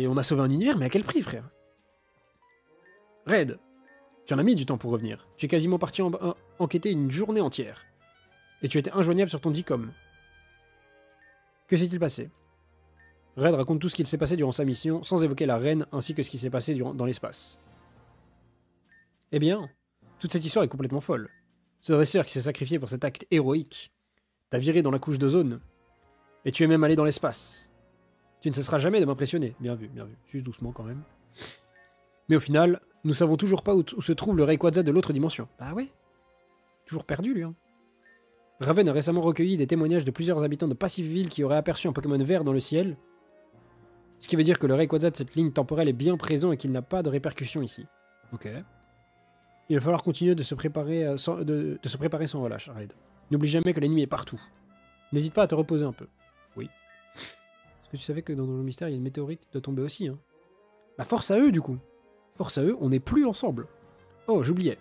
On a sauvé un univers, mais à quel prix, frère? Red, tu en as mis du temps pour revenir. Tu es quasiment parti enquêter une journée entière. Et tu étais injoignable sur ton Dicom. Que s'est-il passé? Red raconte tout ce qu'il s'est passé durant sa mission, sans évoquer la reine, ainsi que ce qui s'est passé dans l'espace. Eh bien, toute cette histoire est complètement folle. Ce dresseur qui s'est sacrifié pour cet acte héroïque t'a viré dans la couche d'ozone, et tu es même allé dans l'espace. Tu ne cesseras jamais de m'impressionner. Bien vu, juste doucement quand même. Mais au final, nous savons toujours pas où se trouve le Rayquaza de l'autre dimension. Bah ouais, toujours perdu lui. Hein. Raven a récemment recueilli des témoignages de plusieurs habitants de Passiveville qui auraient aperçu un Pokémon vert dans le ciel. Ce qui veut dire que le Rayquaza de cette ligne temporelle est bien présent et qu'il n'a pas de répercussions ici. Ok. Il va falloir continuer de se préparer sans relâche, Raid. N'oublie jamais que l'ennemi est partout. N'hésite pas à te reposer un peu. Oui. Est-ce que tu savais que dans le mystère, il y a une météorite qui doit tomber aussi, hein? Bah force à eux, du coup. Force à eux, on n'est plus ensemble. Oh, j'oubliais.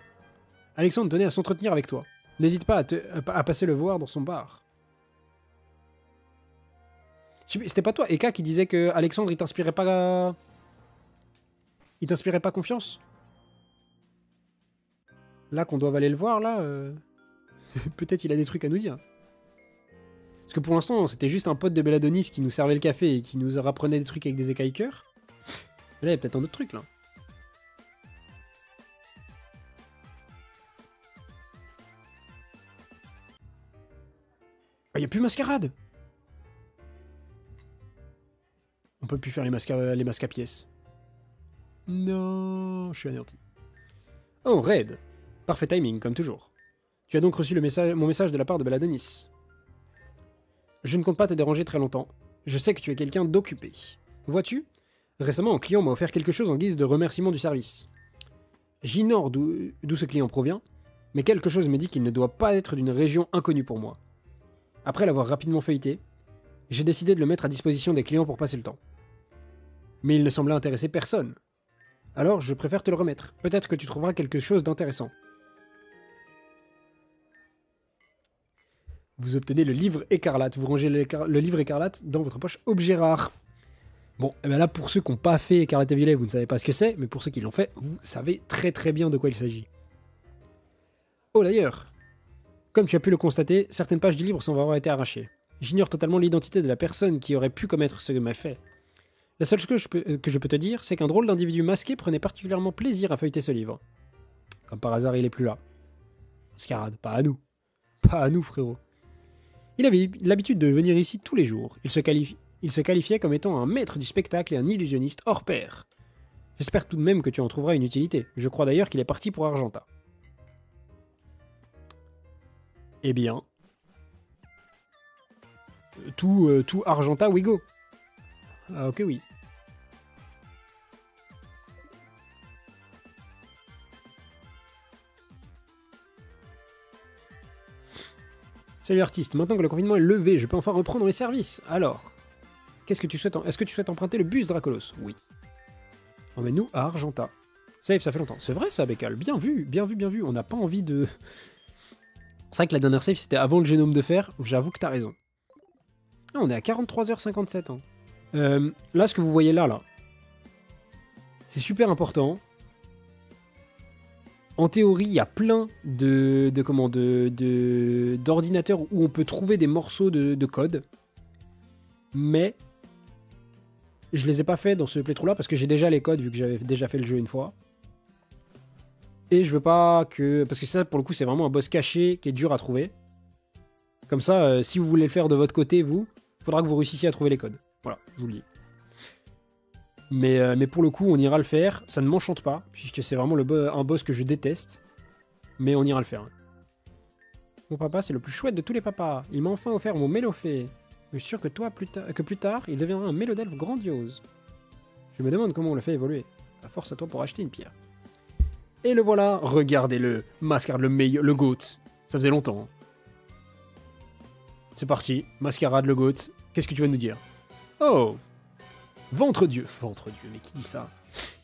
Alexandre tenait à s'entretenir avec toi. N'hésite pas à passer le voir dans son bar. C'était pas toi, Eka, qui disait que Alexandre, il t'inspirait pas... Il t'inspirait pas confiance? Là, qu'on doit aller le voir, là... Peut-être il a des trucs à nous dire. Parce que pour l'instant, c'était juste un pote de Belladonis qui nous servait le café et qui nous apprenait des trucs avec des écailles-cœurs. Mais là, il y a peut-être un autre truc, là. Il n'y a plus mascarade. On peut plus faire les masques à pièces. Non, je suis anéanti. Oh, Red. Parfait timing, comme toujours. Tu as donc reçu mon message de la part de Belladonis. Je ne compte pas te déranger très longtemps. Je sais que tu es quelqu'un d'occupé. Vois-tu, récemment, un client m'a offert quelque chose en guise de remerciement du service. J'ignore d'où ce client provient, mais quelque chose me dit qu'il ne doit pas être d'une région inconnue pour moi. Après l'avoir rapidement feuilleté, j'ai décidé de le mettre à disposition des clients pour passer le temps. Mais il ne semblait intéresser personne. Alors, je préfère te le remettre. Peut-être que tu trouveras quelque chose d'intéressant. Vous obtenez le livre écarlate. Vous rangez le livre écarlate dans votre poche objet rare. Bon, et bien là, pour ceux qui n'ont pas fait Écarlate et Violet, vous ne savez pas ce que c'est, mais pour ceux qui l'ont fait, vous savez très très bien de quoi il s'agit. Oh d'ailleurs, comme tu as pu le constater, certaines pages du livre semblent avoir été arrachées. J'ignore totalement l'identité de la personne qui aurait pu commettre ce méfait. La seule chose que je peux te dire, c'est qu'un drôle d'individu masqué prenait particulièrement plaisir à feuilleter ce livre. Comme par hasard, il est plus là. Mascarade, pas à nous. Pas à nous, frérot. Il avait l'habitude de venir ici tous les jours. Il se qualifiait comme étant un maître du spectacle et un illusionniste hors pair. J'espère tout de même que tu en trouveras une utilité. Je crois d'ailleurs qu'il est parti pour Argenta. Eh bien... Tout Argenta, we go. Ah, ok, oui. Salut artiste, maintenant que le confinement est levé, je peux enfin reprendre les services. Alors, qu'est-ce que tu souhaites Est-ce que tu souhaites emprunter le bus Dracolos? Oui. Emmène-nous à Argenta. Save, ça fait longtemps. C'est vrai ça, Bécal. Bien vu, bien vu, bien vu. On n'a pas envie de... C'est vrai que la dernière save, c'était avant le génome de fer. J'avoue que t'as raison. Ah, on est à 43h57. Hein. Là, ce que vous voyez là, c'est super important. En théorie, il y a plein d'ordinateurs où on peut trouver des morceaux de code. Mais je les ai pas fait dans ce playthrough-là parce que j'ai déjà les codes vu que j'avais déjà fait le jeu une fois. Et je veux pas que... Parce que ça, pour le coup, c'est vraiment un boss caché qui est dur à trouver. Comme ça, si vous voulez le faire de votre côté, il faudra que vous réussissiez à trouver les codes. Voilà, je vous le dis. Mais pour le coup, on ira le faire. Ça ne m'enchante pas, puisque c'est vraiment un boss que je déteste. Mais on ira le faire. Hein. Mon papa, c'est le plus chouette de tous les papas. Il m'a enfin offert mon Mélofée. Je suis sûr que plus tard, il deviendra un Mélodelfe grandiose. Je me demande comment on le fait évoluer. À force à toi pour acheter une pierre. Et le voilà, regardez-le. Mascarade, le GOAT. Ça faisait longtemps. Hein. C'est parti, Mascarade, le GOAT. Qu'est-ce que tu vas nous dire? Oh! Ventre Dieu, mais qui dit ça?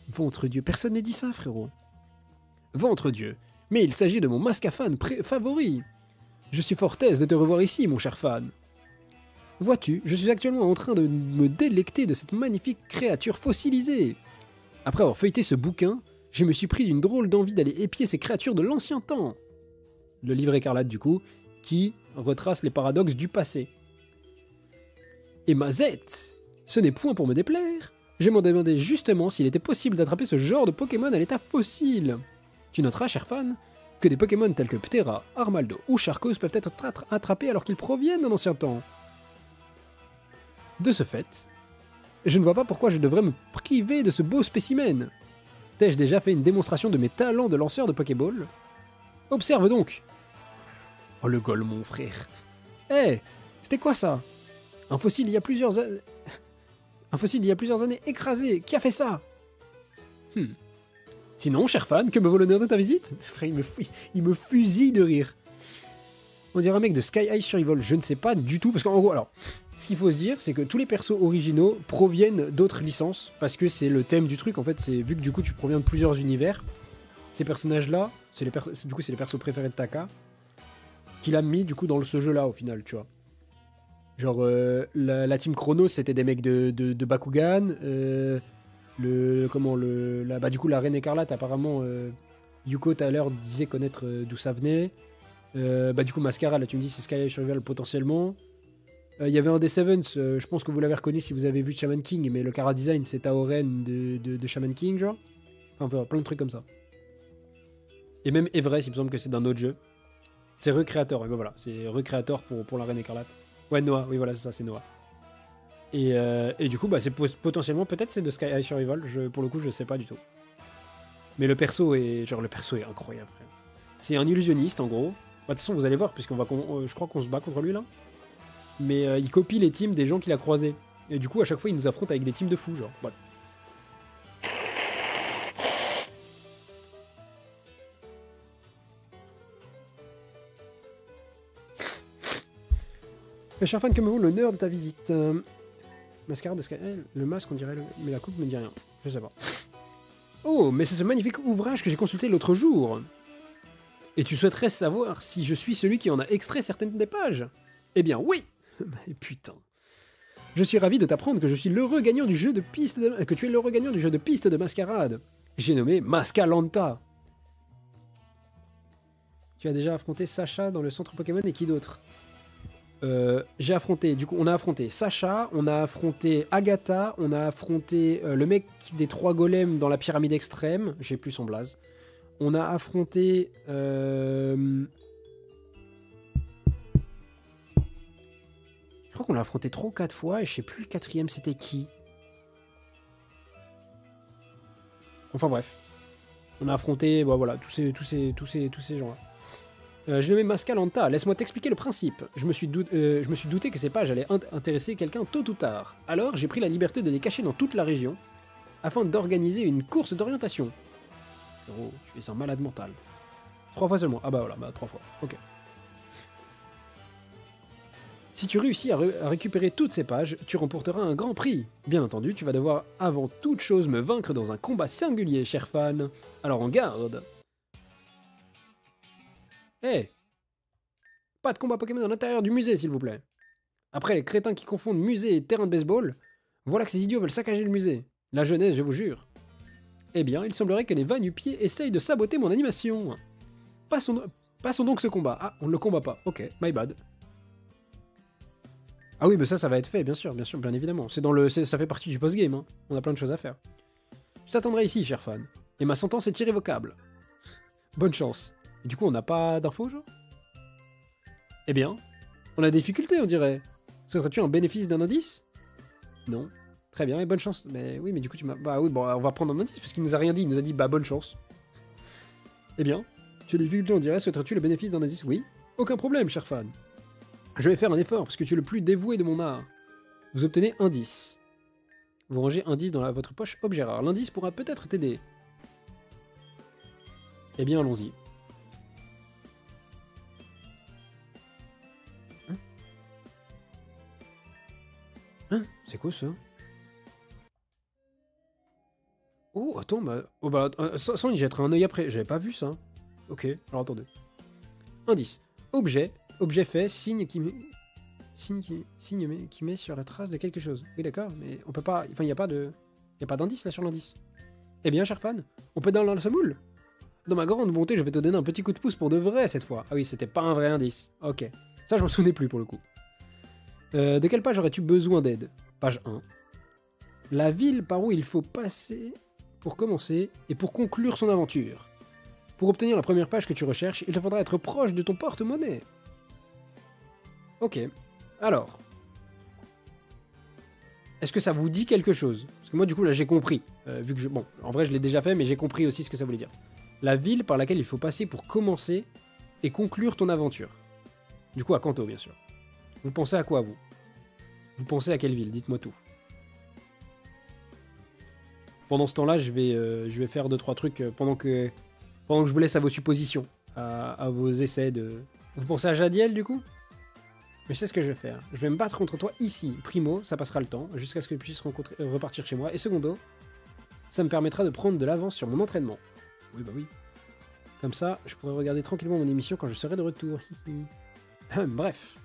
Ventre Dieu, personne ne dit ça, frérot. Ventre Dieu, mais il s'agit de mon masque à fan favori. Je suis fort aise de te revoir ici, mon cher fan. Vois-tu, je suis actuellement en train de me délecter de cette magnifique créature fossilisée. Après avoir feuilleté ce bouquin, je me suis pris d'une drôle d'envie d'aller épier ces créatures de l'ancien temps. Le livre écarlate, du coup, qui retrace les paradoxes du passé. Et Mazette, ce n'est point pour me déplaire. Je me demandais justement s'il était possible d'attraper ce genre de Pokémon à l'état fossile. Tu noteras, cher fan, que des Pokémon tels que Ptera, Armaldo ou Charcos peuvent être attrapés alors qu'ils proviennent d'un ancien temps. De ce fait, je ne vois pas pourquoi je devrais me priver de ce beau spécimen. T'ai-je déjà fait une démonstration de mes talents de lanceur de Pokéball? Observe donc. Oh le gol, mon frère. Hé, c'était quoi ça? Un fossile il y a plusieurs années écrasé. Qui a fait ça? Sinon, cher fan, que me vaut l'honneur de ta visite? Frère, il me fusille de rire. On dirait un mec de Sky High Survival. Je ne sais pas du tout, parce qu'en gros, alors, ce qu'il faut se dire, c'est que tous les persos originaux proviennent d'autres licences, parce que c'est le thème du truc, en fait, c'est vu que du coup tu proviens de plusieurs univers, ces personnages-là, c'est les persos préférés de Taka, qu'il a mis du coup dans ce jeu-là, au final, tu vois. Genre, la team Chronos, c'était des mecs de Bakugan, du coup, la Reine Écarlate, apparemment, Yuko, tout à l'heure, disait connaître d'où ça venait. Du coup, Mascara, là, tu me dis, c'est Sky High Survival potentiellement. Il y avait un des Sevens, je pense que vous l'avez reconnu si vous avez vu Shaman King, mais le Chara Design, c'est Taoren de Shaman King, genre. Enfin, plein de trucs comme ça. Et même Everest, il me semble que c'est d'un autre jeu. C'est Recreator, et ben voilà, c'est Recreator pour la Reine Écarlate. Ouais, Noah, oui, voilà, c'est ça, c'est Noah. Et du coup, bah, c'est potentiellement, peut-être c'est de Sky High Survival, pour le coup, je sais pas du tout. Mais le perso est incroyable. C'est un illusionniste, en gros. Bah, de toute façon, vous allez voir, puisqu'on va, je crois qu'on se bat contre lui, là. Mais il copie les teams des gens qu'il a croisés. Et du coup, à chaque fois, il nous affronte avec des teams de fous, genre. Voilà. Cher fan, que me vaut l'honneur de ta visite? Mascara de Sky... le masque, on dirait... Mais la coupe me dit rien. Je sais pas. Oh, mais c'est ce magnifique ouvrage que j'ai consulté l'autre jour. Et tu souhaiterais savoir si je suis celui qui en a extrait certaines des pages? Eh bien, oui. Mais putain. Je suis ravi de t'apprendre que je suis l'heureux gagnant du jeu de piste que tu es l'heureux gagnant du jeu de piste de mascarade. J'ai nommé Mascalanta. Tu as déjà affronté Sacha dans le centre Pokémon et qui d'autre? J'ai affronté, du coup, on a affronté Sacha, on a affronté Agatha, on a affronté le mec des 3 golems dans la pyramide extrême, j'ai plus son blaze. On a affronté... Je crois qu'on l'a affronté 3 ou 4 fois et je sais plus le 4e c'était qui. Enfin bref. On a affronté, bah, voilà, tous ces gens-là. J'ai nommé Mascalanta, laisse-moi t'expliquer le principe. Je me suis douté que ces pages allaient intéresser quelqu'un tôt ou tard. Alors j'ai pris la liberté de les cacher dans toute la région, afin d'organiser une course d'orientation. Oh, tu es un malade mental. 3 fois seulement. Ah bah voilà, bah 3 fois. Ok. Si tu réussis à récupérer toutes ces pages, tu remporteras un grand prix. Bien entendu, tu vas devoir avant toute chose me vaincre dans un combat singulier, cher fan. Alors en garde. Hé, pas de combat Pokémon à l'intérieur du musée, s'il vous plaît. Après les crétins qui confondent musée et terrain de baseball, voilà que ces idiots veulent saccager le musée. La jeunesse, je vous jure. Eh bien, il semblerait que les va-nu-pieds essayent de saboter mon animation. Passons donc ce combat. Ah, on ne le combat pas. Ok, my bad. Ah oui, mais ça va être fait, bien sûr, bien évidemment. Ça fait partie du post-game, hein. On a plein de choses à faire. Je t'attendrai ici, cher fan. Et ma sentence est irrévocable. Bonne chance. Et du coup, on n'a pas d'infos, genre? Eh bien, on a des difficultés, on dirait. Souhaiterais-tu un bénéfice d'un indice? Non. Très bien, et bonne chance. Mais oui, mais du coup, tu m'as... Bah oui, bon, on va prendre un indice, parce qu'il nous a rien dit. Il nous a dit, bah, bonne chance. Eh bien, tu as des difficultés, on dirait. Souhaiterais-tu le bénéfice d'un indice? Oui. Aucun problème, cher fan. Je vais faire un effort, parce que tu es le plus dévoué de mon art. Vous obtenez un 10. Vous rangez un 10 dans votre poche objet rare. L'indice pourra peut-être t'aider. Eh bien, allons-y. Hein? C'est quoi ça? Oh, attends, sans y jetterai un œil après. J'avais pas vu ça. Ok, alors attendez. Indice. Objet fait, signe Signe qui met sur la trace de quelque chose. Oui, d'accord, mais on peut pas... Enfin, il n'y a pas de... Il n'y a pas d'indice là sur l'indice. Eh bien, cher fan, on peut dans le semoule. Dans ma grande bonté, je vais te donner un petit coup de pouce pour de vrai cette fois. Ah oui, c'était pas un vrai indice. Ok. Ça, je m'en souvenais plus pour le coup. De quelle page aurais-tu besoin d'aide? Page 1. La ville par où il faut passer pour commencer et pour conclure son aventure. Pour obtenir la première page que tu recherches, il te faudra être proche de ton porte-monnaie. Ok. Alors. Est-ce que ça vous dit quelque chose? Parce que moi, du coup, là, j'ai compris. Vu que bon, en vrai, je l'ai déjà fait, mais j'ai compris aussi ce que ça voulait dire. La ville par laquelle il faut passer pour commencer et conclure ton aventure. Du coup, à Kanto, bien sûr. Vous pensez à quoi, vous? Vous pensez à quelle ville? Dites-moi tout. Pendant ce temps-là, je vais faire 2-3 trucs pendant que je vous laisse à vos suppositions, à vos essais de... Vous pensez à Jadiel, du coup? Mais je sais ce que je vais faire. Je vais me battre contre toi ici. Primo, ça passera le temps, jusqu'à ce que je puisse repartir chez moi. Et secondo, ça me permettra de prendre de l'avance sur mon entraînement. Oui, bah oui. Comme ça, je pourrai regarder tranquillement mon émission quand je serai de retour. Bref,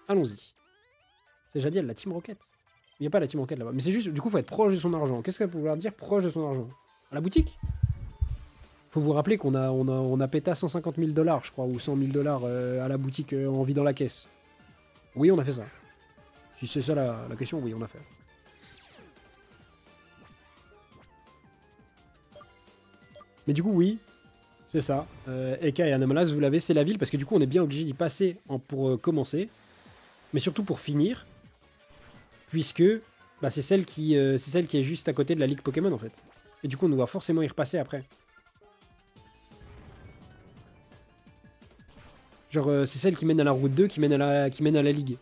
allons-y. C'est Jadiel, la Team Rocket. Il n'y a pas la Team Rocket là-bas. Mais c'est juste, du coup, faut être proche de son argent. Qu'est-ce que ça peut vouloir dire, proche de son argent? À la boutique? Faut vous rappeler qu'on a péta 150 000 $, je crois, ou 100 000 $ à la boutique en vidant la caisse. Oui, on a fait ça. Si c'est ça la question, oui, on a fait. Mais du coup, oui, c'est ça. Eka et Anamalas, vous l'avez, c'est la ville, parce que du coup, on est bien obligé d'y passer pour commencer. Mais surtout pour finir. Puisque bah, c'est celle qui est juste à côté de la Ligue Pokémon, en fait. Et du coup, on doit forcément y repasser après. Genre, c'est celle qui mène à la route 2, qui mène à la Ligue.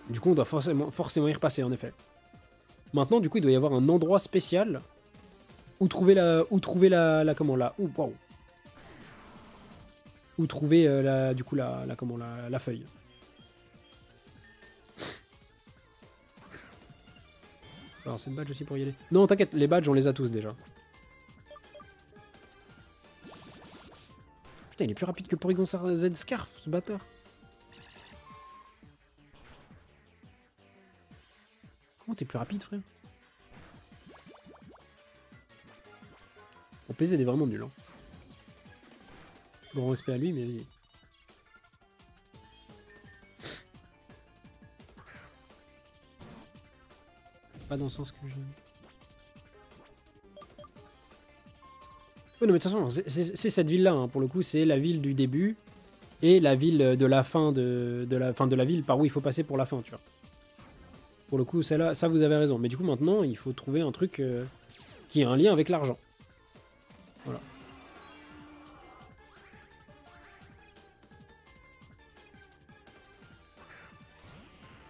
Du coup, on doit forcément y repasser, en effet. Maintenant, du coup, il doit y avoir un endroit spécial où trouver la feuille. Alors, c'est le badge aussi pour y aller. Non, t'inquiète, les badges, on les a tous déjà. Putain, il est plus rapide que Porygon Z Scarf, ce bâtard. Comment t'es plus rapide, frère? Bon, PZ est vraiment nul. Hein. Grand respect à lui, mais vas-y. Pas dans le sens que je... Oui, non, mais de toute façon, c'est cette ville-là, hein. Pour le coup, c'est la ville du début et la ville de la fin de la ville par où il faut passer pour la fin, tu vois. Pour le coup, celle-là, ça vous avez raison. Mais du coup, maintenant, il faut trouver un truc qui a un lien avec l'argent. Voilà.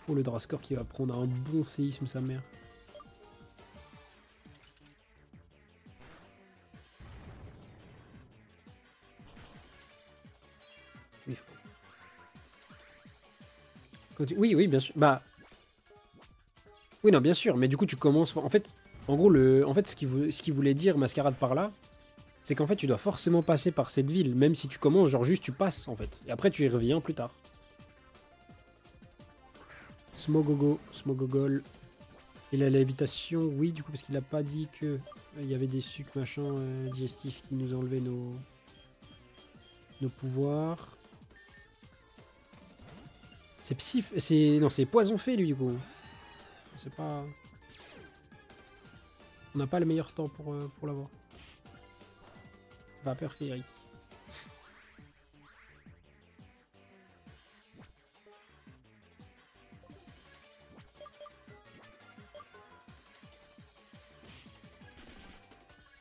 Oh, le Drascore qui va prendre un bon séisme, sa mère. Oui, oui, bien sûr. Bah... Oui, non, bien sûr. Mais du coup, tu commences... En fait, en gros, ce qu'il voulait dire Mascarade par là, c'est qu'en fait, tu dois forcément passer par cette ville. Même si tu commences, genre juste tu passes, en fait. Et après, tu y reviens plus tard. Smogogol. Et la lévitation, oui, du coup, parce qu'il a pas dit que il y avait des sucs, machin, digestifs qui nous enlevaient nos pouvoirs. C'est psy... Non, c'est poison fait, lui, du coup. C'est pas... On n'a pas le meilleur temps pour l'avoir. Vapeur féerique.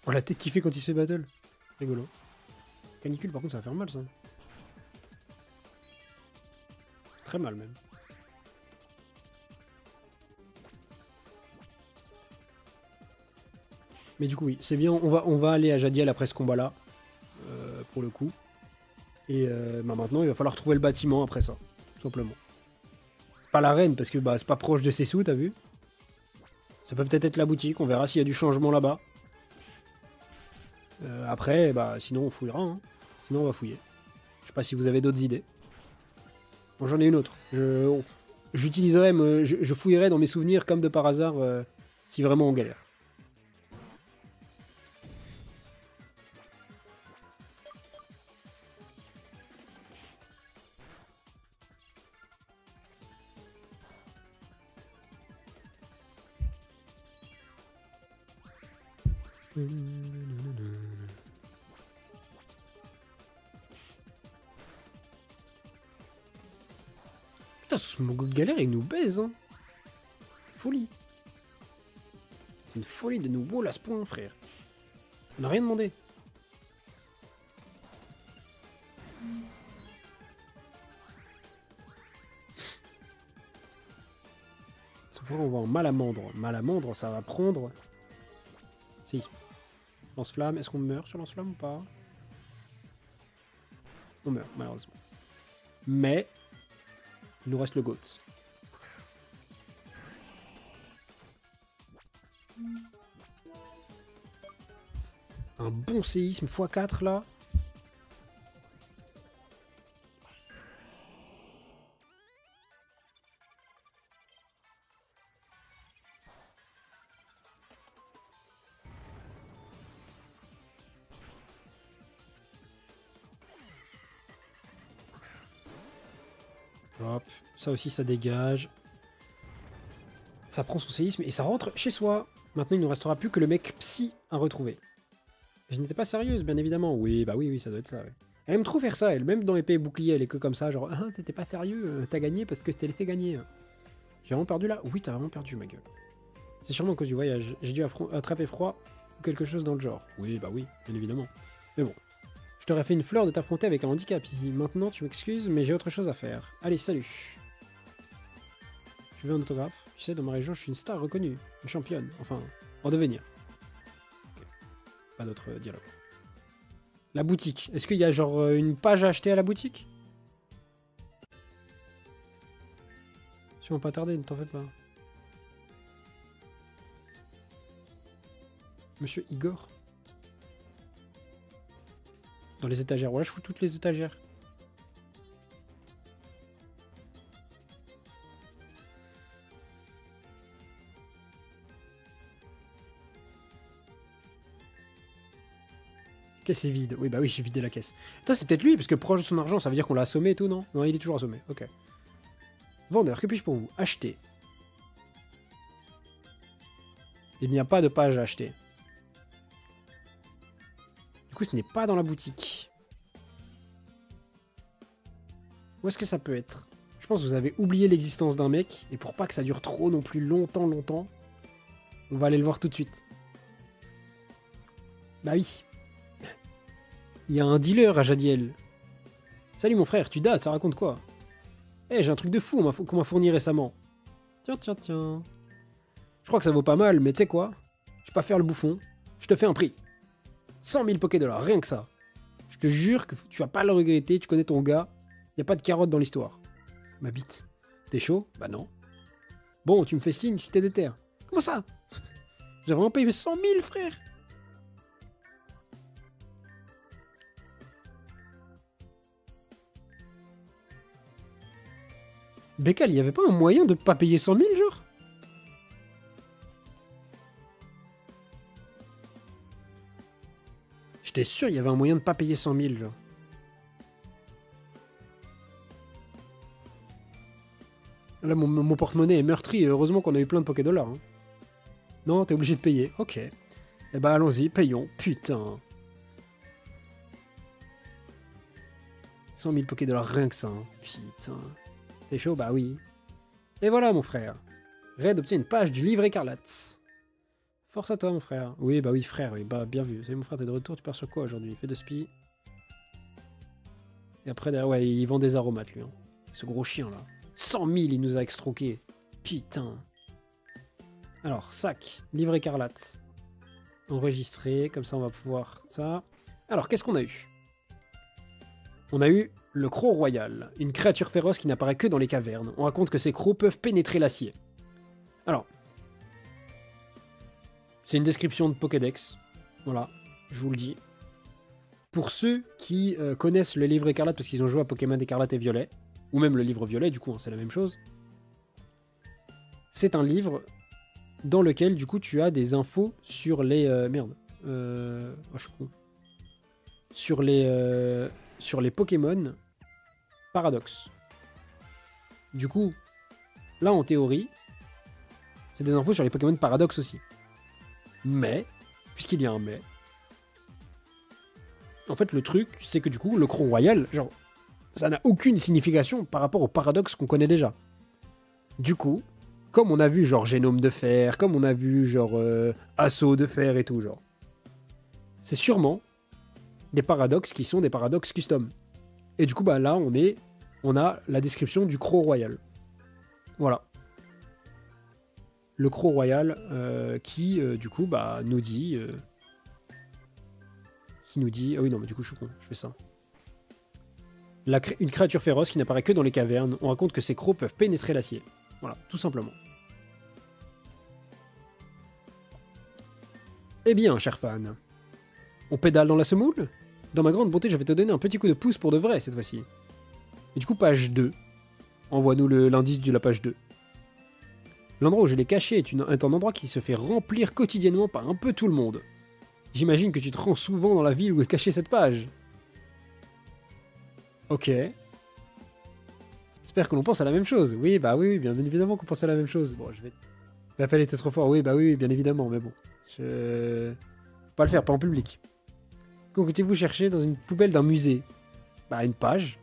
Oh, la tête qu'il fait quand il se fait battle. Rigolo. Canicule, par contre, ça va faire mal, ça. Très mal, même. Mais du coup, oui, c'est bien. On va aller à Jadiel après ce combat-là. Pour le coup. Et bah maintenant, il va falloir trouver le bâtiment après ça. Tout simplement. Pas l'arène, parce que bah, c'est pas proche de ses sous, t'as vu? Ça peut peut-être être la boutique. On verra s'il y a du changement là-bas. Après, bah, sinon on fouillera. Hein. Sinon, on va fouiller. Je sais pas si vous avez d'autres idées. Bon, j'en ai une autre. J'utiliserai, je fouillerai dans mes souvenirs comme de par hasard si vraiment on galère. Putain, ce Smogo de galère, il nous baise, hein. Folie. C'est une folie de nous wall à ce point, frère. On n'a rien demandé. Sauf qu'on va en Malamandre. Malamandre, ça va prendre... Séisme. Lance-flamme. Est-ce qu'on meurt sur lance-flamme ou pas? On meurt, malheureusement. Mais... il nous reste le GOAT. Un bon séisme x4 là. Hop, ça aussi ça dégage. Ça prend son séisme et ça rentre chez soi. Maintenant il ne nous restera plus que le mec psy à retrouver. Je n'étais pas sérieuse, bien évidemment. Oui, bah oui, ça doit être ça. Ouais. Elle aime trop faire ça, elle. Même dans épée et bouclier, elle est que comme ça, genre, ah, t'étais pas sérieux, t'as gagné parce que t'es laissé gagner. J'ai vraiment perdu là? Oui, t'as vraiment perdu, ma gueule. C'est sûrement à cause du voyage. J'ai dû attraper froid ou quelque chose dans le genre. Oui, bah oui, bien évidemment. Mais bon. Je t'aurais fait une fleur de t'affronter avec un handicap. Maintenant, tu m'excuses, mais j'ai autre chose à faire. Allez, salut. Tu veux un autographe? Tu sais, dans ma région, je suis une star reconnue. Une championne. Enfin, en devenir. Okay. Pas d'autre dialogue. La boutique. Est-ce qu'il y a genre une page à acheter à la boutique? Si on va pas tarder, ne t'en fais pas. Monsieur Igor. Dans les étagères. Voilà, je fous toutes les étagères. Caisse est vide. Oui, bah oui, j'ai vidé la caisse. Putain, c'est peut-être lui, parce que proche de son argent, ça veut dire qu'on l'a assommé et tout, non? Non, il est toujours assommé. Ok. Vendeur, que puis-je pour vous? Acheter. Il n'y a pas de page à acheter. Du coup, ce n'est pas dans la boutique. Où est-ce que ça peut être? Je pense que vous avez oublié l'existence d'un mec, et pour pas que ça dure trop non plus longtemps, on va aller le voir tout de suite. Bah oui. Il y a un dealer à Jadiel. Salut mon frère, tu dates, ça raconte quoi? Eh, j'ai un truc de fou qu'on m'a fourni récemment. Tiens. Je crois que ça vaut pas mal, mais tu sais quoi? Je vais pas faire le bouffon. Je te fais un prix. 100 000 Poké-Dollars, rien que ça. Je te jure que tu vas pas le regretter, tu connais ton gars. Y a pas de carotte dans l'histoire. Ma bite. T'es chaud? Bah non. Bon, tu me fais signe si t'es déter. Comment ça? J'ai vraiment payé 100 000, frère. Bécal, il y avait pas un moyen de pas payer 100 000, genre? J'étais sûr, il y avait un moyen de pas payer 100 000, genre. Là, mon porte-monnaie est meurtri, et heureusement qu'on a eu plein de Poké-Dollars. Hein. Non, t'es obligé de payer. Ok. Eh bah, allons-y, payons. Putain. 100 000 Poké-Dollars, rien que ça. Hein. Putain. T'es chaud? Bah oui. Et voilà, mon frère. Red obtient une page du livre écarlate. Force à toi, mon frère. Oui, bah oui, frère, oui, bah bien vu. Salut, mon frère, t'es de retour, tu pars sur quoi aujourd'hui? Fais de spi. Et après, derrière, ouais, il vend des aromates, lui. Hein. Ce gros chien, là. 100 000, il nous a extroqué. Putain. Alors, sac, livre écarlate. Enregistré, comme ça, on va pouvoir... ça. Alors, qu'est-ce qu'on a eu? On a eu le croc royal, une créature féroce qui n'apparaît que dans les cavernes. On raconte que ces crocs peuvent pénétrer l'acier. Alors, c'est une description de Pokédex. Voilà, je vous le dis. Pour ceux qui connaissent le livre écarlate parce qu'ils ont joué à Pokémon écarlate et violet, ou même le livre violet, du coup, hein, c'est la même chose. C'est un livre dans lequel, du coup, tu as des infos sur les... merde. Oh, je suis con. Sur les Pokémon Paradoxe. Du coup, là, en théorie, c'est des infos sur les Pokémon Paradoxe aussi. Mais, puisqu'il y a un mais, en fait, le truc, c'est que du coup, le Croc Royal, genre, ça n'a aucune signification par rapport au Paradoxe qu'on connaît déjà. Du coup, comme on a vu, genre, Génome de Fer, comme on a vu, genre, Assaut de Fer et tout, genre, c'est sûrement des paradoxes qui sont des paradoxes custom. Et du coup, bah là, on a la description du Croc Royal. Voilà. Le Croc Royal qui, du coup, bah, nous dit... qui nous dit... Ah oui, non, mais du coup, je suis con, je fais ça. Une créature féroce qui n'apparaît que dans les cavernes. On raconte que ces crocs peuvent pénétrer l'acier. Voilà, tout simplement. Eh bien, cher fan, on pédale dans la semoule? Dans ma grande bonté, je vais te donner un petit coup de pouce pour de vrai, cette fois-ci. Et du coup, page 2. Envoie-nous l'indice de la page 2. L'endroit où je l'ai caché est un endroit qui se fait remplir quotidiennement par un peu tout le monde. J'imagine que tu te rends souvent dans la ville où est cachée cette page. Ok. J'espère que l'on pense à la même chose. Oui, bah oui, bien évidemment qu'on pense à la même chose. Bon, je vais... L'appel était trop fort. Oui, bah oui, bien évidemment, mais bon. Pas le faire, pas en public. Comptez-vous chercher dans une poubelle d'un musée? Bah, une page.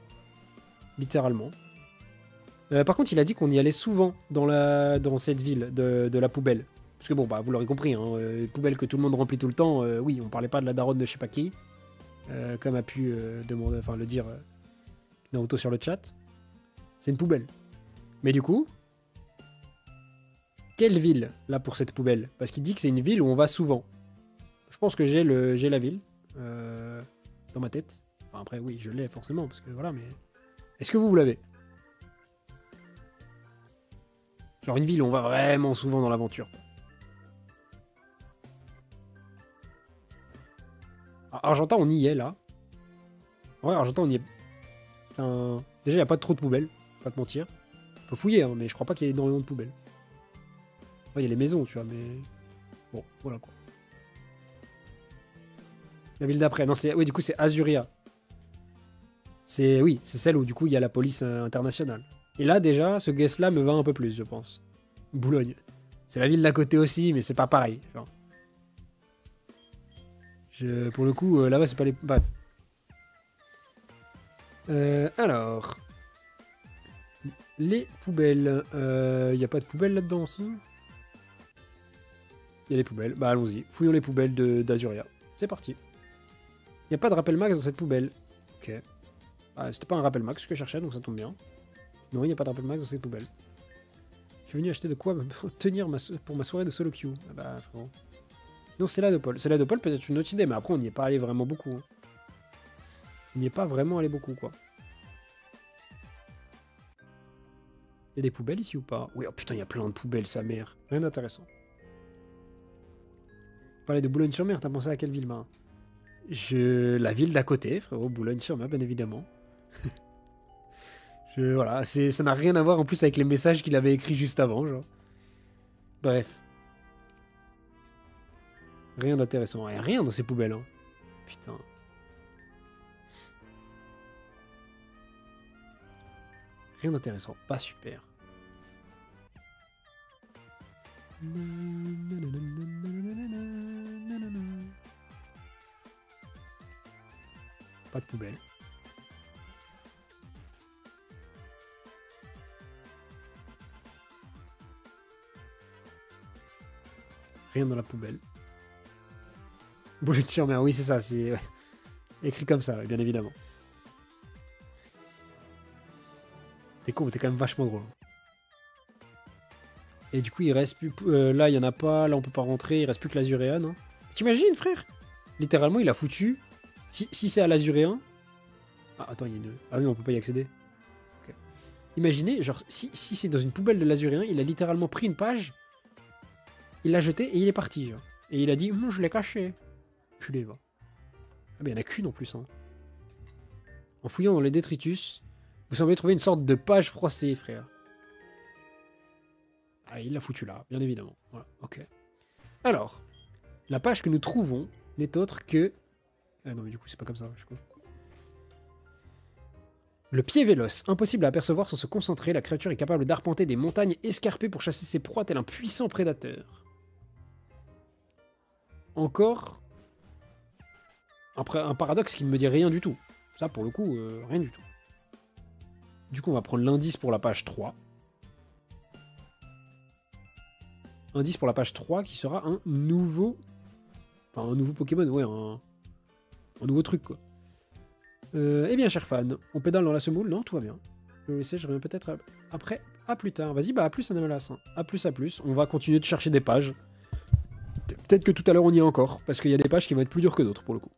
Littéralement. Par contre, il a dit qu'on y allait souvent dans cette ville de la poubelle. Parce que bon, bah, vous l'aurez compris, hein, poubelle que tout le monde remplit tout le temps, oui, on parlait pas de la daronne de je sais pas qui, comme a pu le dire Naruto sur le chat. C'est une poubelle. Mais du coup, quelle ville, là, pour cette poubelle? Parce qu'il dit que c'est une ville où on va souvent. Je pense que j'ai la ville dans ma tête. Enfin, après, oui, je l'ai forcément, parce que voilà, mais... Est-ce que vous l'avez? Genre une ville où on va vraiment souvent dans l'aventure. Argentin, on y est, là. Ouais, Argentin, on y est. Déjà, il n'y a pas trop de poubelles, pas te mentir. Faut fouiller, hein, mais je crois pas qu'il y ait énormément de poubelles. Ouais, il y a les maisons, tu vois, mais... Bon, voilà, quoi. La ville d'après, non, c'est... Oui, du coup, c'est Azuria. Oui, c'est celle où, du coup, il y a la police internationale. Et là, déjà, ce guess-là me va un peu plus, je pense. Boulogne. C'est la ville d'à côté aussi, mais c'est pas pareil, genre. Pour le coup, là-bas, c'est pas les... Bref. Alors... Les poubelles. Y a pas de poubelles là-dedans aussi? Il y a les poubelles. Bah, allons-y. Fouillons les poubelles d'Azuria. C'est parti. Y a pas de rappel max dans cette poubelle. Ok. Ah, c'était pas un rappel max que je cherchais, donc ça tombe bien. Non, il n'y a pas de rappel max dans cette poubelle. Je suis venu acheter de quoi tenir pour ma soirée de solo queue. Ah bah, frérot. Sinon, c'est là de Paul. C'est là de Paul, peut-être une autre idée, mais après, on n'y est pas allé vraiment beaucoup. Hein. On n'y est pas vraiment allé beaucoup, quoi. Il y a des poubelles ici ou pas? Oui, oh putain, il y a plein de poubelles, sa mère. Rien d'intéressant. Parler de Boulogne-sur-Mer, t'as pensé à quelle ville, marin? La ville d'à côté, frérot, Boulogne-sur-Mer, bien évidemment. Voilà, ça n'a rien à voir en plus avec les messages qu'il avait écrits juste avant, genre. Bref. Rien d'intéressant. Il n'y a rien dans ces poubelles, hein. Putain. Rien d'intéressant. Pas super. Pas de poubelle. Rien dans la poubelle. Boulogne-sur-Mer, oui, c'est ça. C'est écrit comme ça, bien évidemment. T'es con, t'es quand même vachement drôle. Et du coup, il reste plus... là, il y en a pas. Là, on peut pas rentrer. Il reste plus que l'Azuréan. Hein. T'imagines, frère? Littéralement, il a foutu... Si c'est à l'Azuréan... Ah, attends, il y a une... Ah oui, on peut pas y accéder. Okay. Imaginez, genre, si c'est dans une poubelle de l'Azuréan, il a littéralement pris une page, il l'a jeté et il est parti, genre. Et il a dit, je l'ai caché. Culé, va. Ah, ben, il y en a qu'une en plus, hein. En fouillant dans les détritus, Vous semblez trouver une sorte de page froissée, frère. Ah, il l'a foutu là, bien évidemment. Voilà, ok. Alors, la page que nous trouvons n'est autre que... Ah non, mais du coup, c'est pas comme ça, je suis con. Le pied véloce, impossible à apercevoir sans se concentrer, la créature est capable d'arpenter des montagnes escarpées pour chasser ses proies tel un puissant prédateur. Encore un paradoxe qui ne me dit rien du tout. Ça, pour le coup, rien du tout. Du coup, on va prendre l'indice pour la page 3. Indice pour la page 3 qui sera un nouveau... Enfin, un nouveau Pokémon, ouais, un nouveau truc, quoi. Eh bien, cher fan, on pédale dans la semoule? Non, tout va bien. Je vais laisser, je reviens peut-être après. À plus tard. Vas-y, bah à plus, Anamelas. À plus, à plus. On va continuer de chercher des pages. Peut-être que tout à l'heure, on y est encore, parce qu'il y a des pages qui vont être plus dures que d'autres, pour le coup.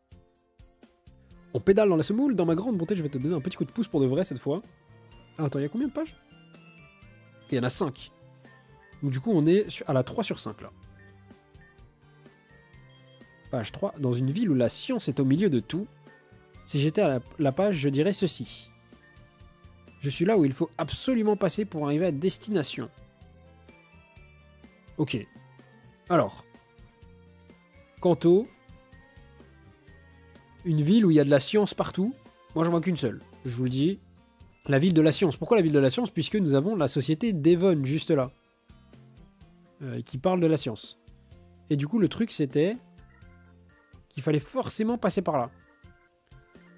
On pédale dans la semoule. Dans ma grande bonté, je vais te donner un petit coup de pouce pour de vrai, cette fois. Ah, attends, il y a combien de pages? Il y en a 5. Donc du coup, on est à la 3 sur 5, là. Page 3. Dans une ville où la science est au milieu de tout, si j'étais à la page, je dirais ceci. Je suis là où il faut absolument passer pour arriver à destination. Ok. Alors. Kanto. Une ville où il y a de la science partout. Moi, j'en vois qu'une seule. Je vous le dis. La ville de la science. Pourquoi la ville de la science? Puisque nous avons la société Devon, juste là. Qui parle de la science. Et du coup, le truc, c'était qu'il fallait forcément passer par là.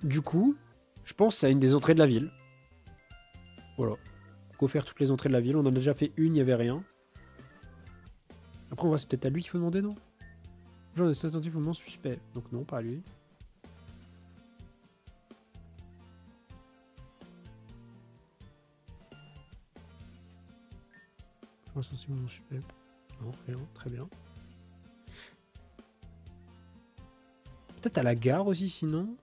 Du coup, je pense que c'est une des entrées de la ville. Voilà. Go faire toutes les entrées de la ville. On en a déjà fait une, il n'y avait rien. Après, on va, c'est peut-être à lui qu'il faut demander, non? Genre, est attentif au moment suspect. Donc non, pas à lui. Attentif au moment suspect. Non, rien. Très bien. Peut-être à la gare aussi, sinon.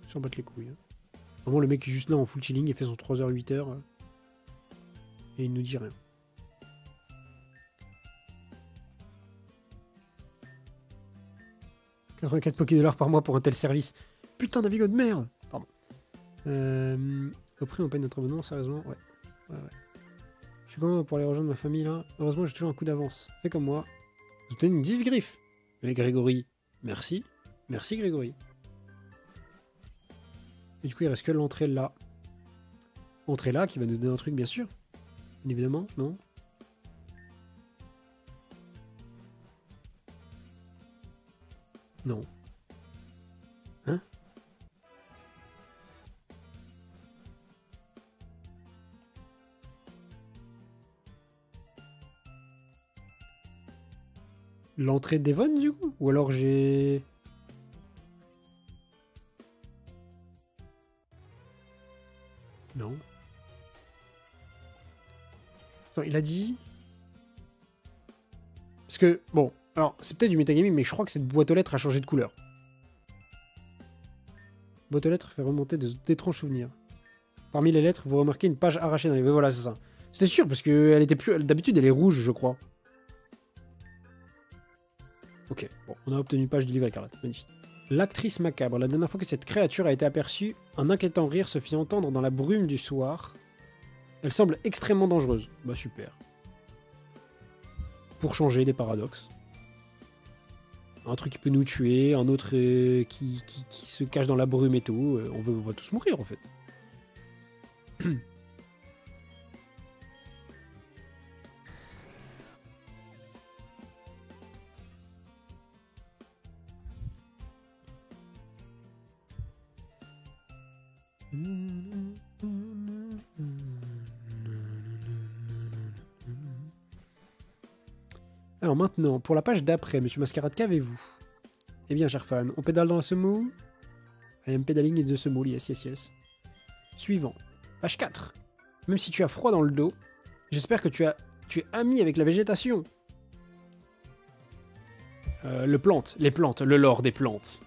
J'en batte les couilles. Hein. Vraiment, le mec est juste là en full chilling, il fait son 3h, 8h. Et il nous dit rien. « 84 Poké$ par mois pour un tel service. Putain, Navigo de merde !» Pardon. Au prix, on paye notre abonnement, sérieusement. Ouais. Je suis comment pour aller rejoindre ma famille, là? Heureusement, j'ai toujours un coup d'avance. Fais comme moi. Vous tenez une vive griffe. Mais Grégory, merci. Merci, Grégory. Et du coup, il reste que l'entrée là. Entrée là, qui va nous donner un truc, bien sûr. Bien évidemment, non? Non. Hein? L'entrée d'Evon, du coup? Ou alors j'ai... Non. Attends, il a dit... Parce que, bon, alors, c'est peut-être du métagaming, mais je crois que cette boîte aux lettres a changé de couleur. Boîte aux lettres fait remonter d'étranges souvenirs. Parmi les lettres, vous remarquez une page arrachée dans les... Voilà, c'est ça. C'était sûr, parce qu'elle était plus... D'habitude, elle est rouge, je crois. Ok, bon, on a obtenu une page du livre écarlate. Magnifique. L'actrice macabre. La dernière fois que cette créature a été aperçue, un inquiétant rire se fit entendre dans la brume du soir. Elle semble extrêmement dangereuse. Bah super. Pour changer des paradoxes. Un truc qui peut nous tuer, un autre qui se cache dans la brume et tout. On va tous mourir en fait. Alors maintenant, pour la page d'après, Monsieur Mascarade, qu'avez-vous? Eh bien, cher fan, on pédale dans la semoule. I am pedaling in the semoule, yes, yes, yes. Suivant. Page 4. Même si tu as froid dans le dos, j'espère que tu es ami avec la végétation. Les plantes, le lore des plantes.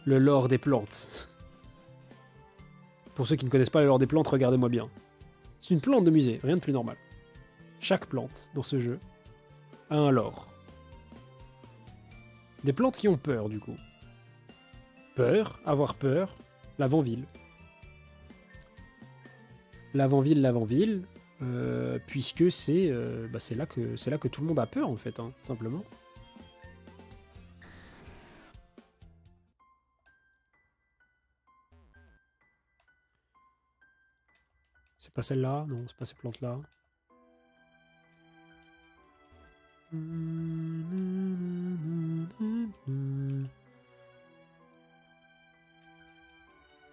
Le lore des plantes. Pour ceux qui ne connaissent pas le lore des plantes, regardez-moi bien. C'est une plante de musée, rien de plus normal. Chaque plante dans ce jeu a un lore. Des plantes qui ont peur, du coup. Peur, avoir peur, l'avant-ville. L'avant-ville, puisque c'est là que tout le monde a peur, en fait, hein, simplement. C'est pas celle-là, non, c'est pas ces plantes-là.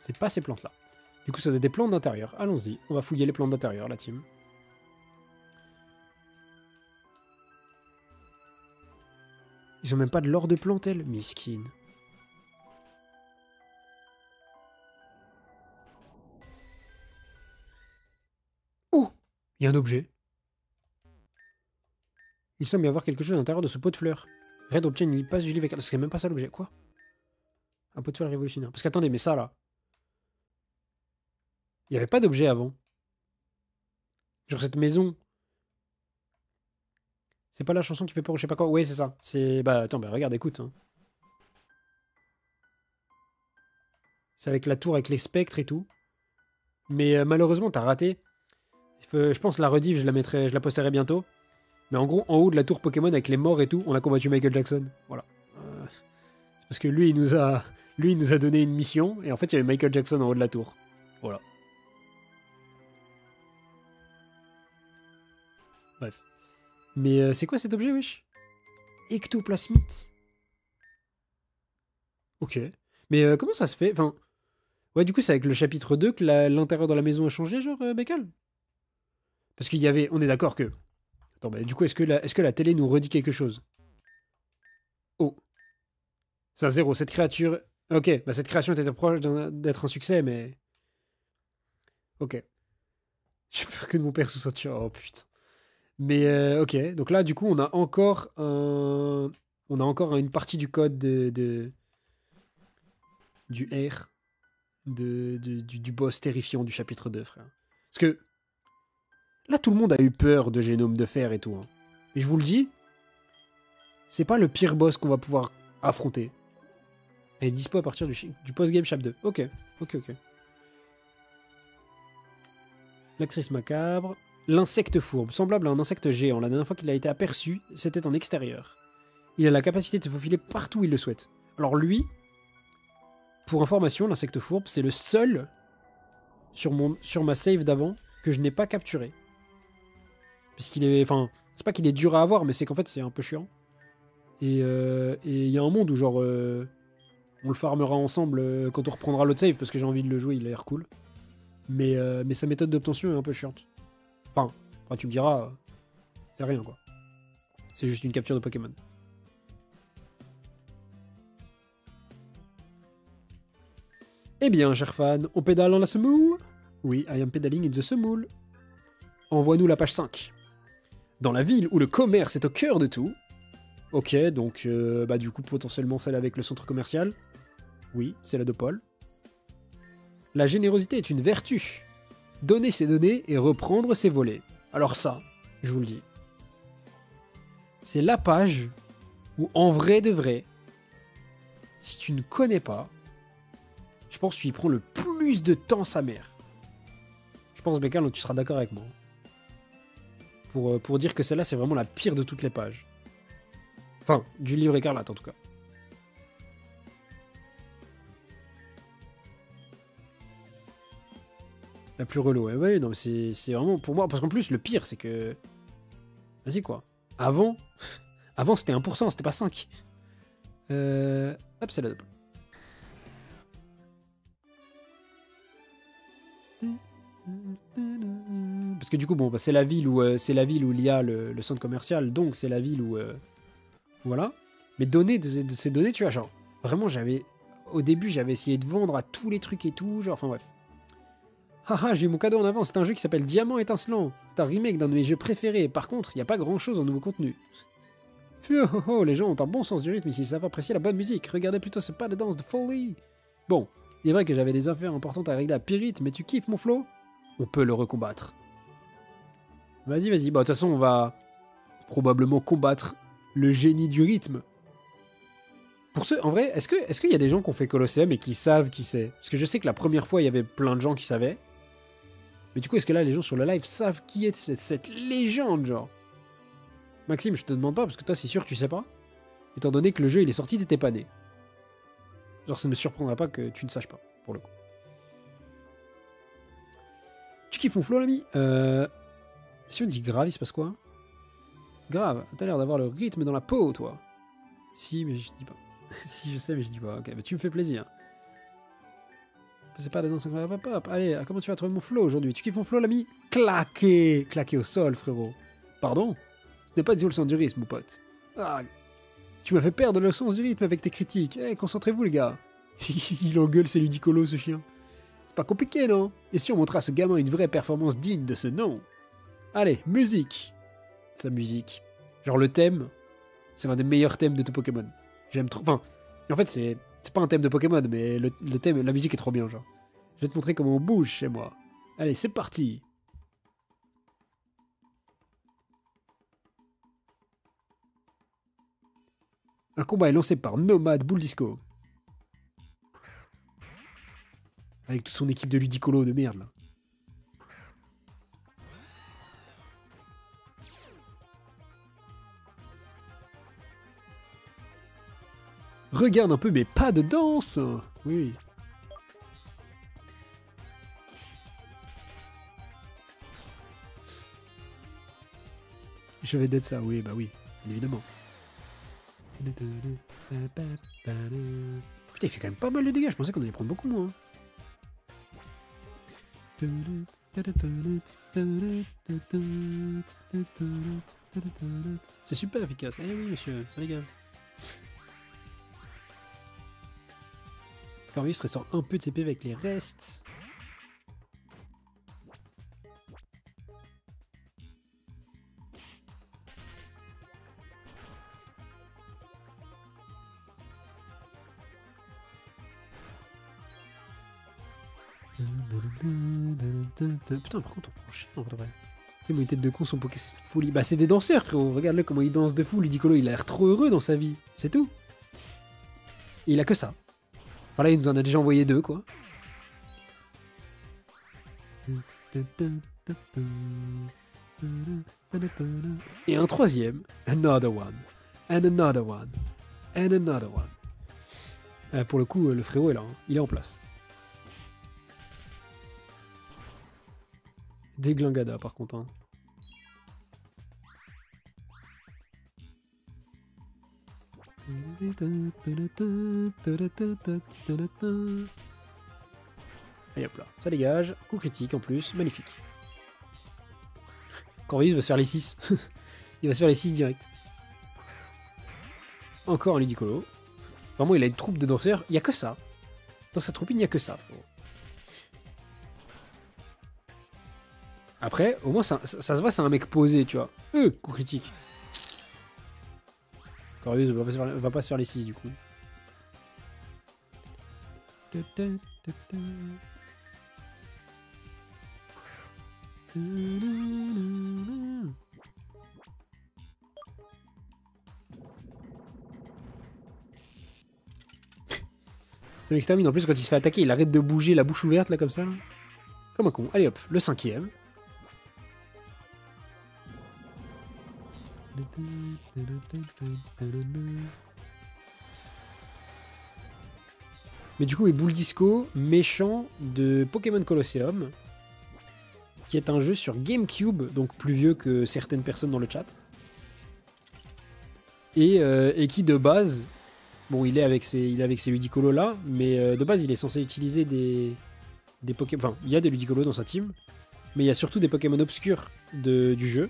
C'est pas ces plantes-là. Du coup, ça doit être des plantes d'intérieur. Allons-y, on va fouiller les plantes d'intérieur, la team. Ils ont même pas de l'or de plante, elle. Miskin. Oh, il y a un objet. Il semble y avoir quelque chose à l'intérieur de ce pot de fleurs. Red obtient une passe du livre. Ce serait même pas ça l'objet. Quoi? Un pot de fleurs révolutionnaire. Parce qu'attendez, mais ça là. Il n'y avait pas d'objet avant. Genre cette maison. C'est pas la chanson qui fait peur ou je sais pas quoi. Ouais, c'est ça. C'est. Bah attends, bah regarde, écoute. Hein. C'est avec la tour, avec les spectres et tout. Mais malheureusement, t'as raté. Je pense la rediff, je la posterai bientôt. Mais en gros, en haut de la tour Pokémon avec les morts et tout, on a combattu Michael Jackson. Voilà. C'est parce que lui, il nous a donné une mission. Et en fait, il y avait Michael Jackson en haut de la tour. Voilà. Bref. Mais c'est quoi cet objet, wesh? Ectoplasmite. Ok. Mais comment ça se fait? Enfin. Ouais, du coup, c'est avec le chapitre 2 que l'intérieur de la maison a changé, genre, Bekal? Parce qu'il y avait. On est d'accord que. Attends, bah, du coup, est-ce que la télé nous redit quelque chose? Oh. Ça, 0. Cette créature. Ok, bah cette création était proche d'être un succès, mais. Ok. J'ai peur que de mon père sous ceinture. Oh putain. Mais ok, donc là, du coup, on a encore une partie du code du R, du boss terrifiant du chapitre 2, frère. Parce que là, tout le monde a eu peur de Génome de Fer et tout. Hein. Et je vous le dis, c'est pas le pire boss qu'on va pouvoir affronter. Elle est dispo à partir du post-game chap 2. Ok. L'actrice macabre. L'insecte fourbe, semblable à un insecte géant. La dernière fois qu'il a été aperçu, c'était en extérieur. Il a la capacité de se faufiler partout où il le souhaite. Alors lui, pour information, l'insecte fourbe, c'est le seul sur ma save d'avant que je n'ai pas capturé. Parce qu'il est... Enfin, c'est pas qu'il est dur à avoir, mais c'est qu'en fait, c'est un peu chiant. Et il y a un monde où genre... on le farmera ensemble quand on reprendra l'autre save, parce que j'ai envie de le jouer, il a l'air cool. Mais sa méthode d'obtention est un peu chiante. Enfin, tu me diras, c'est rien quoi. C'est juste une capture de Pokémon. Eh bien, cher fan, on pédale dans la semoule? Oui, I am pedaling in the semoule. Envoie-nous la page 5. Dans la ville où le commerce est au cœur de tout. Ok, donc, bah du coup, potentiellement celle avec le centre commercial. Oui, c'est la de Paul. La générosité est une vertu. Donner ses données et reprendre ses volets. Alors ça, je vous le dis, c'est la page où, en vrai de vrai, si tu ne connais pas, je pense que tu y prends le plus de temps sa mère. Je pense, Bekal, tu seras d'accord avec moi. Pour dire que celle-là, c'est vraiment la pire de toutes les pages. Enfin, du livre écarlate, en tout cas. La plus relou, ouais, non, mais c'est vraiment pour moi. Parce qu'en plus, le pire, c'est que. Vas-y, quoi. Avant, c'était 1%, c'était pas 5. Hop, c'est la double. Parce que du coup, bon, bah, c'est la ville où il y a le centre commercial, donc c'est la ville où. Voilà. Mais donner de ces données, tu vois, genre. Vraiment, au début, j'avais essayé de vendre à tous les trucs et tout, genre, enfin bref. Haha, j'ai eu mon cadeau en avance, c'est un jeu qui s'appelle Diamant étincelant. C'est un remake d'un de mes jeux préférés. Par contre, il n'y a pas grand chose en nouveau contenu. Les gens ont un bon sens du rythme ici, ils savent apprécier la bonne musique. Regardez plutôt ce pas de danse de folie. Bon, il est vrai que j'avais des affaires importantes à régler à Pyrite, mais tu kiffes mon flow? On peut le recombattre. Vas-y. Bah, de toute façon, on va probablement combattre le génie du rythme. Pour ceux, en vrai, est-ce qu'il y a des gens qui ont fait Colosseum et qui savent qui c'est? Parce que je sais que la première fois, il y avait plein de gens qui savaient. Mais du coup, est-ce que là, les gens sur le live savent qui est cette légende, genre? Maxime, je te demande pas, parce que toi, c'est sûr que tu sais pas. Étant donné que le jeu, il est sorti, t'étais pas né. Genre, ça me surprendra pas que tu ne saches pas, pour le coup. Tu kiffes mon flow, l'ami? Si on dit grave, il se passe quoi? Grave, t'as l'air d'avoir le rythme dans la peau, toi. Si, mais je dis pas. Si, je sais, mais je dis pas. Ok, bah tu me fais plaisir. C'est pas la danse incroyable, hop, hop. Allez, comment tu vas trouver mon flow aujourd'hui? Tu kiffes mon flow, l'ami? Claqué! Claqué au sol, frérot. Pardon? Ce n'est pas du tout le sens du rythme, mon pote. Ah, tu m'as fait perdre le sens du rythme avec tes critiques. Eh, concentrez-vous, les gars. Il engueule, c'est Ludicolo, ce chien. C'est pas compliqué, non? Et si on montrait à ce gamin une vraie performance digne de ce nom? Allez, musique. Sa musique. Genre le thème, c'est l'un des meilleurs thèmes de tout Pokémon. J'aime trop. Enfin, en fait, c'est pas un thème de Pokémon, mais le thème, la musique est trop bien, genre. Je vais te montrer comment on bouge chez moi. Allez, c'est parti. Un combat est lancé par Nomad Bull Disco. Avec toute son équipe de Ludicolo de merde, là. Regarde un peu mes pas de danse. Oui. Je vais d'être ça, oui, bah oui, évidemment. Putain, il fait quand même pas mal de dégâts, je pensais qu'on allait prendre beaucoup moins. C'est super efficace, eh oui monsieur, ça régale. Corvus restaure un peu de CP avec les restes. Putain, par contre, on prend cher en vrai. Tu sais, mon tête de con, son Poké, c'est folie. Bah, c'est des danseurs, frérot. Regarde-le comment il danse de fou. Ludicolo, il a l'air trop heureux dans sa vie. C'est tout. Et il a que ça. Enfin, là, il nous en a déjà envoyé 2, quoi. Et un troisième. Another one. And another one. And another one. Pour le coup, le frérot est là. Hein. Il est en place. Déglingada, par contre. Hein. Et hop là, ça dégage. Coup critique en plus, magnifique. Corvus va se faire les 6. Il va se faire les 6 direct. Encore un Ludicolo. Vraiment, il a une troupe de danseurs. Il n'y a que ça. Dans sa troupe, il n'y a que ça, frérot. Après, au moins, ça se voit, c'est un mec posé, tu vois. Coup critique. Corvus va pas se faire les 6, du coup. Ça m'extermine. En plus, quand il se fait attaquer, il arrête de bouger la bouche ouverte, là, comme ça. Là. Comme un con. Allez hop, le 5e. Mais du coup, Bull Disco, méchant de Pokémon Colosseum, qui est un jeu sur GameCube, donc plus vieux que certaines personnes dans le chat, et qui de base, bon, il est avec ses Ludicolos là, mais de base, il est censé utiliser des Pokémon. Enfin, il y a des Ludicolos dans sa team, mais il y a surtout des Pokémon obscurs du jeu.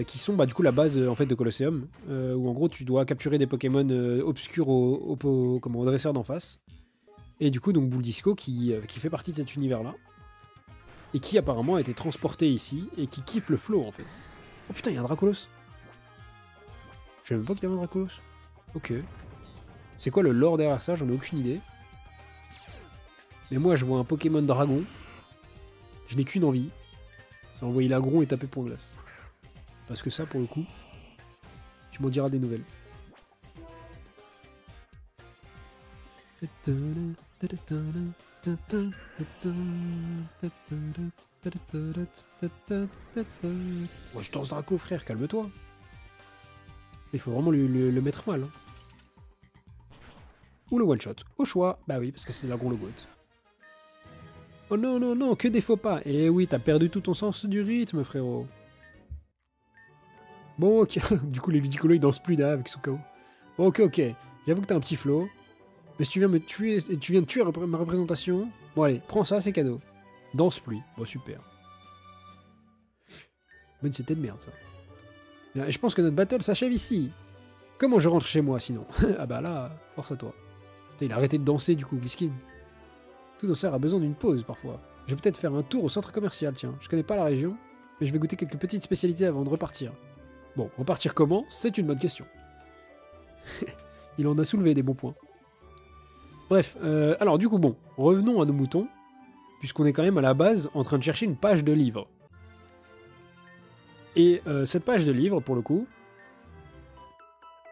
Qui sont du coup la base en fait de Colosseum, où en gros tu dois capturer des Pokémon obscurs au dresseur d'en face. Et du coup donc Bull Disco qui fait partie de cet univers là, et qui apparemment a été transporté ici, et qui kiffe le flow en fait. Oh putain, il y a un Dracolos. Je savais même pas qu'il y avait un Dracolos. Ok. C'est quoi le lore derrière ça? J'en ai aucune idée. Mais moi je vois un Pokémon dragon. Je n'ai qu'une envie. C'est envoyer l'agron et taper pour glace. Parce que ça, pour le coup, tu m'en diras des nouvelles. Moi je danse Draco, frère, calme-toi. Il faut vraiment le mettre mal. Hein. Ou le one shot. Au choix. Bah oui, parce que c'est Dragon le GOAT. Oh non, non, non, que des faux pas. Eh oui, t'as perdu tout ton sens du rythme, frérot. Bon, ok. Du coup, les Ludicolo, ils dansent plus là avec son KO. Bon, ok, ok. J'avoue que t'as un petit flow. Mais si tu viens me tuer, tu viens de tuer ma représentation. Bon, allez, prends ça, c'est cadeau. Danse pluie. Bon, super. Bonne c'était de merde, ça. Bien, et je pense que notre battle s'achève ici. Comment je rentre chez moi, sinon? Ah bah là, force à toi. Putain, il a arrêté de danser, du coup, miskin. Tout danseur a besoin d'une pause, parfois. Je vais peut-être faire un tour au centre commercial, tiens. Je connais pas la région, mais je vais goûter quelques petites spécialités avant de repartir. Bon, repartir comment? C'est une bonne question. Il en a soulevé des bons points. Bref, alors du coup, bon, revenons à nos moutons, puisqu'on est quand même à la base en train de chercher une page de livre. Et cette page de livre, pour le coup,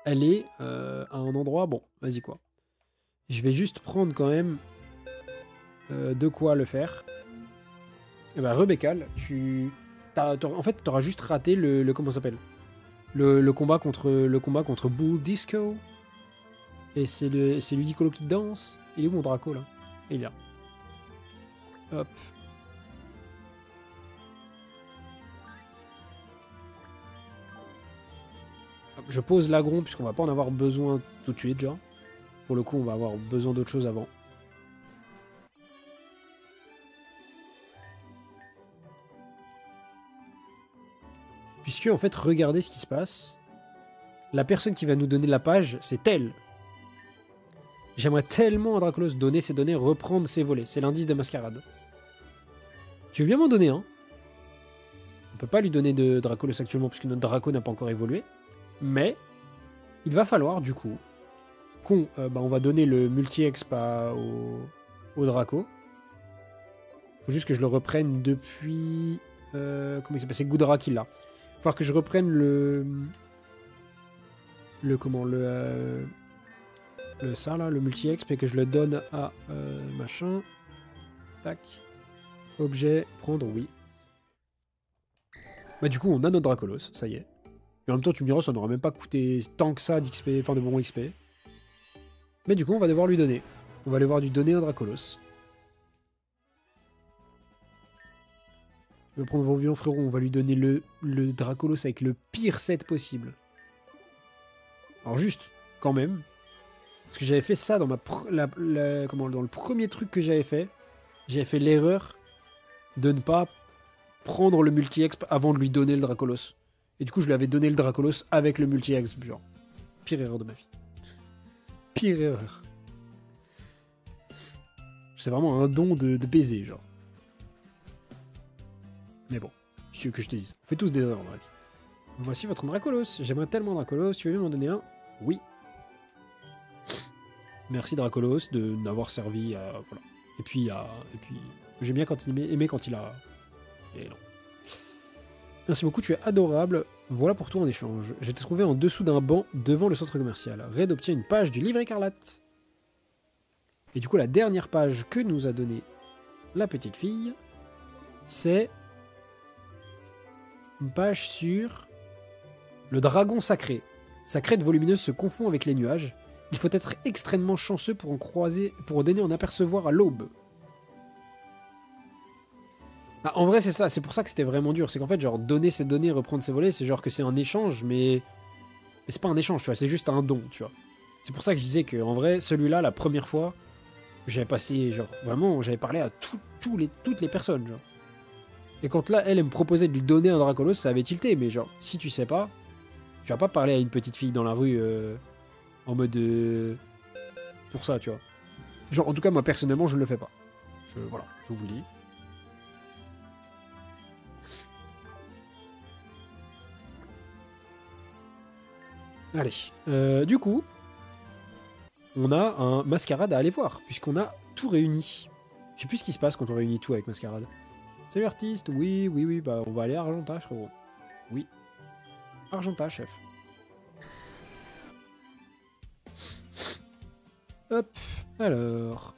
elle est à un endroit... Bon, vas-y quoi. Je vais juste prendre quand même de quoi le faire. Et bah, Rebecca, en fait, t'auras juste raté le comment ça s'appelle le combat contre Bull Disco. Et c'est Ludicolo qui danse. Il est où mon Draco là? Il est là. Hop. Hop, je pose l'agron puisqu'on va pas en avoir besoin tout de suite, genre. Pour le coup, on va avoir besoin d'autre chose avant. Puisque, en fait, regardez ce qui se passe. La personne qui va nous donner la page, c'est elle. J'aimerais tellement à Dracolos donner ses données, reprendre ses volets. C'est l'indice de mascarade. Tu veux bien m'en donner un? On peut pas lui donner de Dracolos actuellement puisque notre Draco n'a pas encore évolué. Mais, il va falloir, du coup, qu'on on va donner le multi-exp au Draco. Faut juste que je le reprenne depuis... comment il s'appelle? C'est Goudra qui l'a. Il va falloir que je reprenne le ça là, le multi-exp et que je le donne à machin. Tac. Objet, prendre, oui. Bah du coup on a notre Dracolos, ça y est. Et en même temps tu me diras ça n'aura même pas coûté tant que ça d'XP, enfin de bon XP. Mais du coup on va devoir lui donner. On va devoir lui donner un Dracolos. Je vais prendre vos violons frérot, on va lui donner le Dracolos avec le pire set possible. Alors juste, quand même, parce que j'avais fait ça dans dans le premier truc que j'avais fait l'erreur de ne pas prendre le multi-exp avant de lui donner le Dracolos. Et du coup, je lui avais donné le Dracolos avec le multi-exp, genre. Pire erreur de ma vie. Pire erreur. C'est vraiment un don de baiser, genre. Mais bon, je veux que je te dise. On fait tous des erreurs dans la vie. Voici votre Dracolos. J'aimerais tellement Dracolos. Tu veux bien m'en donner un? Oui. Merci Dracolos de n'avoir servi à... Voilà. Et puis j'aime bien quand il aimé quand il a... Et non. Merci beaucoup, tu es adorable. Voilà pour toi en échange. J'ai été trouvé en dessous d'un banc devant le centre commercial. Red obtient une page du livre écarlate. Et du coup, la dernière page que nous a donnée la petite fille, c'est une page sur le dragon sacré. Sa crête volumineuse se confond avec les nuages. Il faut être extrêmement chanceux pour en daigner en apercevoir à l'aube. Ah, en vrai, c'est ça. C'est pour ça que c'était vraiment dur. C'est qu'en fait, genre, donner ses données, reprendre ses volets, c'est genre que c'est un échange, mais c'est pas un échange, tu vois. C'est juste un don, tu vois. C'est pour ça que je disais que, en vrai, celui-là, la première fois, j'avais passé, genre, vraiment, j'avais parlé à toutes les personnes, genre. Et quand là, elle me proposait de lui donner un Dracolos, ça avait tilté, mais genre, si tu sais pas, tu vas pas parler à une petite fille dans la rue en mode... pour ça, tu vois. Genre, en tout cas, moi, personnellement, je ne le fais pas. Voilà, je vous le dis. Allez, du coup, on a un Mascarade à aller voir, puisqu'on a tout réuni. Je sais plus ce qui se passe quand on réunit tout avec Mascarade. Salut artiste, oui, bah on va aller à Argenta, frérot. Oui. Argenta, chef. Hop. Alors...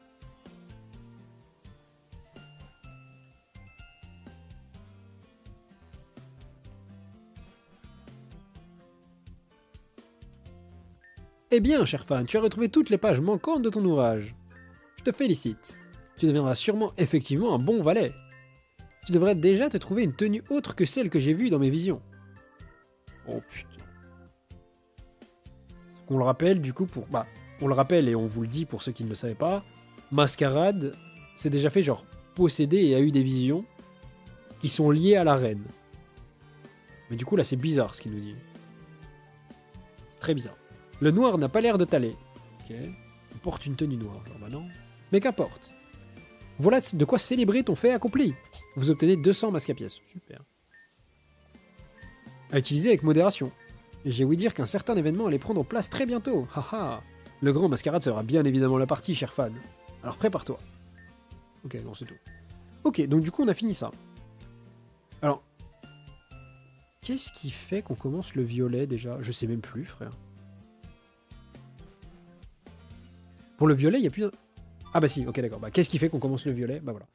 Eh bien, cher fan, tu as retrouvé toutes les pages manquantes de ton ouvrage. Je te félicite. Tu deviendras sûrement effectivement un bon valet. Tu devrais déjà te trouver une tenue autre que celle que j'ai vue dans mes visions. Oh putain. On le rappelle du coup pour... Bah, on le rappelle et on vous le dit pour ceux qui ne le savaient pas. Mascarade s'est déjà fait genre posséder et a eu des visions qui sont liées à la reine. Mais du coup là c'est bizarre ce qu'il nous dit. C'est très bizarre. Le noir n'a pas l'air de t'aller. Ok. On porte une tenue noire, genre bah non. Mais qu'importe. Voilà de quoi célébrer ton fait accompli. Vous obtenez 200 masques à pièces. Super. À utiliser avec modération. Et j'ai ouï dire qu'un certain événement allait prendre place très bientôt. Haha. Le grand mascarade sera bien évidemment la partie, cher fan. Alors prépare-toi. Ok, non, c'est tout. Ok, donc du coup on a fini ça. Alors, qu'est-ce qui fait qu'on commence le violet déjà? Je sais même plus, frère. Pour le violet, il n'y a plus... Ah bah si, ok d'accord. Bah, qu'est-ce qui fait qu'on commence le violet? Bah voilà.